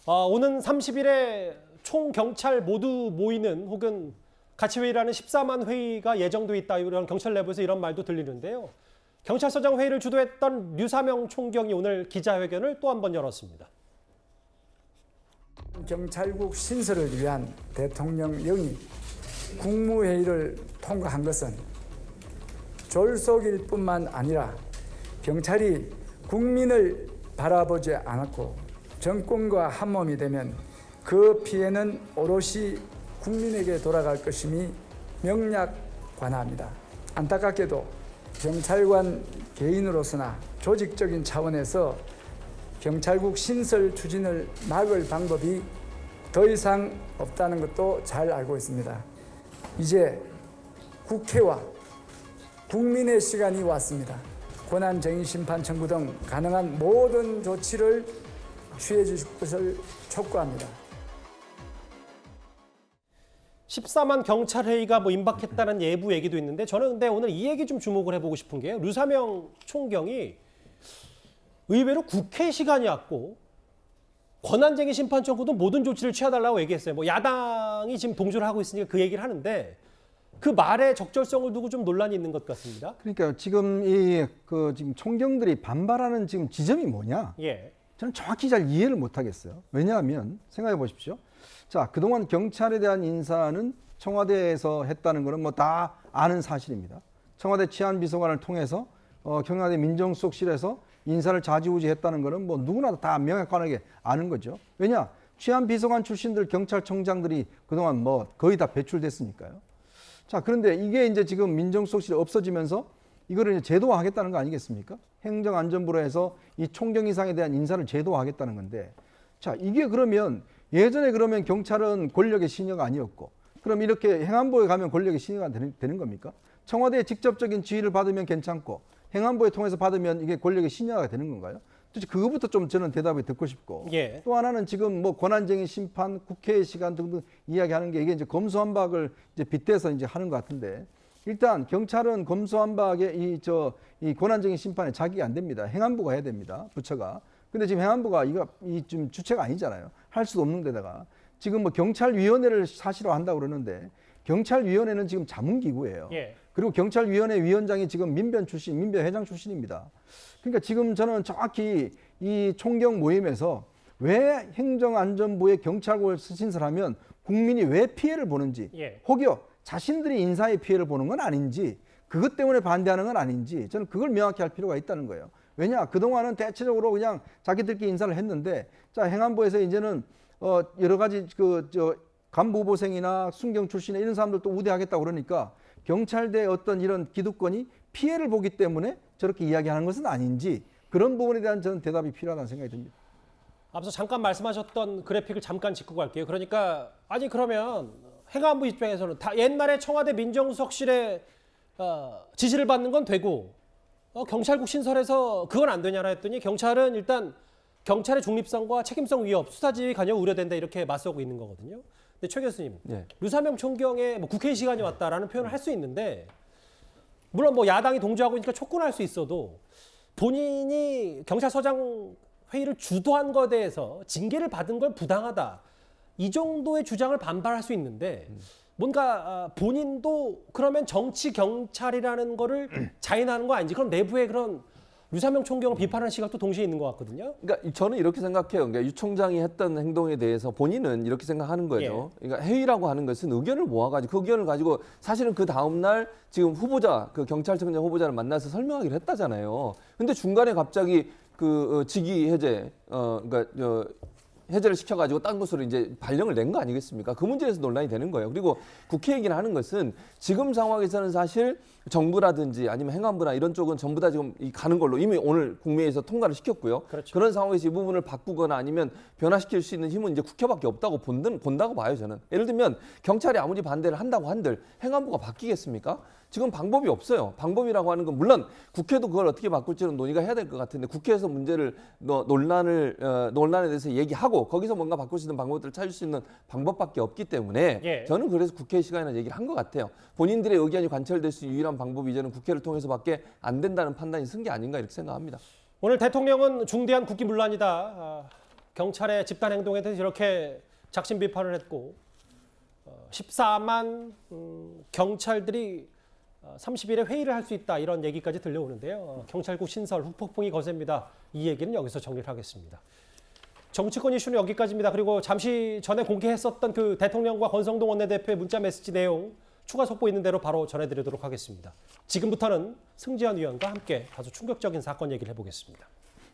오는 30일에 총 경찰 모두 모이는 혹은 같이 회의라는 14만 회의가 예정돼 있다. 이런 경찰 내부에서 이런 말도 들리는데요. 경찰서장 회의를 주도했던 류사명 총경이 오늘 기자회견을 또 한 번 열었습니다. 경찰국 신설을 위한 대통령령이 국무회의를 통과한 것은 졸속일 뿐만 아니라 경찰이 국민을 바라보지 않았고 정권과 한몸이 되면 그 피해는 오롯이 국민에게 돌아갈 것임이 명약관하합니다. 안타깝게도 경찰관 개인으로서나 조직적인 차원에서 경찰국 신설 추진을 막을 방법이 더 이상 없다는 것도 잘 알고 있습니다. 이제 국회와 국민의 시간이 왔습니다. 권한쟁의심판 청구 등 가능한 모든 조치를 취해 주실 것을 촉구합니다. 14만 경찰 회의가 임박했다는 예부 얘기도 있는데 저는 근데 오늘 이 얘기 좀 주목을 해보고 싶은 게요. 류사명 총경이 의외로 국회 시간이 왔고 권한쟁의 심판 청구도 모든 조치를 취해달라고 얘기했어요. 야당이 지금 동조를 하고 있으니까 그 얘기를 하는데 그 말의 적절성을 두고 좀 논란이 있는 것 같습니다. 그러니까 지금 지금 총경들이 반발하는 지금 지점이 뭐냐? 예. 저는 정확히 잘 이해를 못 하겠어요. 왜냐하면 생각해 보십시오. 자, 그동안 경찰에 대한 인사는 청와대에서 했다는 것은 다 아는 사실입니다. 청와대 치안비서관을 통해서 경남대 민정수석실에서 인사를 좌지우지했다는 것은 누구나 다 명확하게 아는 거죠. 왜냐? 치안비서관 출신들 경찰청장들이 그동안 거의 다 배출됐으니까요. 자, 그런데 이게 이제 지금 민정수석실이 없어지면서 이거를 이제 제도화하겠다는 거 아니겠습니까? 행정안전부로 해서 이 총경 이상에 대한 인사를 제도화하겠다는 건데, 자, 이게 그러면 예전에 그러면 경찰은 권력의 신여가 아니었고, 그럼 이렇게 행안부에 가면 권력의 신여가 되는 겁니까? 청와대의 직접적인 지휘를 받으면 괜찮고 행안부에 통해서 받으면 이게 권력의 신여가 되는 건가요? 도대체 그거부터 좀 저는 대답을 듣고 싶고, 예. 또 하나는 지금 권한쟁의 심판, 국회의 시간 등등 이야기하는 게 이게 이제 검수완박을 이제 빗대서 이제 하는 것 같은데, 일단 경찰은 검수완박의 이 권한쟁의 심판에 자격이 안 됩니다. 행안부가 해야 됩니다. 부처가. 근데 지금 행안부가 좀 주체가 아니잖아요. 할 수도 없는 데다가 지금 경찰위원회를 사실화한다고 그러는데 경찰위원회는 지금 자문기구예요. 예. 그리고 경찰위원회 위원장이 지금 민변회장 출신입니다. 그러니까 지금 저는 정확히 이 총경 모임에서 왜 행정안전부의 경찰국을 신설하면 국민이 왜 피해를 보는지, 예. 혹여 자신들이 인사의 피해를 보는 건 아닌지, 그것 때문에 반대하는 건 아닌지 저는 그걸 명확히 할 필요가 있다는 거예요. 왜냐? 그동안은 대체적으로 그냥 자기들끼리 인사를 했는데, 자, 행안부에서 이제는 여러 가지 간부보생이나 순경 출신의 이런 사람들도 우대하겠다고 그러니까 경찰대의 어떤 이런 기득권이 피해를 보기 때문에 저렇게 이야기하는 것은 아닌지, 그런 부분에 대한 저는 대답이 필요하다는 생각이 듭니다. 앞서 잠깐 말씀하셨던 그래픽을 잠깐 짚고 갈게요. 그러니까 그러면 행안부 입장에서는 다 옛날에 청와대 민정수석실에 지시를 받는 건 되고 경찰국 신설해서 그건 안 되냐라 했더니 경찰은 일단 경찰의 중립성과 책임성 위협, 수사지휘 관여 우려된다 이렇게 맞서고 있는 거거든요. 근데 최 교수님, 네. 류사명 총경의 국회 시간이 왔다라는 표현을 할 수 있는데, 물론 야당이 동조하고 있으니까 촉구할 수 있어도 본인이 경찰서장 회의를 주도한 것에 대해서 징계를 받은 걸 부당하다, 이 정도의 주장을 반발할 수 있는데 뭔가 본인도 그러면 정치 경찰이라는 거를 자인하는 거 아닌지, 그럼 내부에 그런 류사명 총경을 비판하는 시각도 동시에 있는 것 같거든요. 그러니까 저는 이렇게 생각해요. 그러니까 유 총장이 했던 행동에 대해서 본인은 이렇게 생각하는 거죠. 그러니까 회의라고 하는 것은 의견을 모아가지고 그 의견을 가지고 사실은 그 다음 날 지금 후보자, 그 경찰청장 후보자를 만나서 설명하기로 했다잖아요. 근데 중간에 갑자기 직위 해제, 해제를 시켜가지고 딴 곳으로 이제 발령을 낸 거 아니겠습니까? 그 문제에서 논란이 되는 거예요. 그리고 국회 얘기를 하는 것은 지금 상황에서는 사실 정부라든지 아니면 행안부나 이런 쪽은 전부 다 지금 가는 걸로 이미 오늘 국회에서 통과를 시켰고요. 그렇죠. 그런 상황에서 이 부분을 바꾸거나 아니면 변화시킬 수 있는 힘은 이제 국회밖에 없다고 본다고 봐요, 저는. 예를 들면 경찰이 아무리 반대를 한다고 한들 행안부가 바뀌겠습니까? 지금 방법이 없어요. 방법이라고 하는 건 물론 국회도 그걸 어떻게 바꿀지는 논의가 해야 될 것 같은데 국회에서 문제를 논란에 대해서 얘기하고 거기서 뭔가 바꿀 수 있는 방법들을 찾을 수 있는 방법밖에 없기 때문에 예. 저는 그래서 국회 시간이나 얘기를 한 것 같아요. 본인들의 의견이 관철될 수 있는 유일한 방법이 이제는 국회를 통해서밖에 안 된다는 판단이 쓴 게 아닌가 이렇게 생각합니다. 오늘 대통령은 중대한 국기문란이다. 경찰의 집단 행동에 대해서 이렇게 작심 비판을 했고 14만 경찰들이 30일에 회의를 할 수 있다 이런 얘기까지 들려오는데요. 경찰국 신설 후폭풍이 거셉니다. 이 얘기는 여기서 정리를 하겠습니다. 정치권 이슈는 여기까지입니다. 그리고 잠시 전에 공개했었던 그 대통령과 권성동 원내대표의 문자 메시지 내용 추가 속보 있는 대로 바로 전해드리도록 하겠습니다. 지금부터는 승지현 위원과 함께 다소 충격적인 사건 얘기를 해보겠습니다.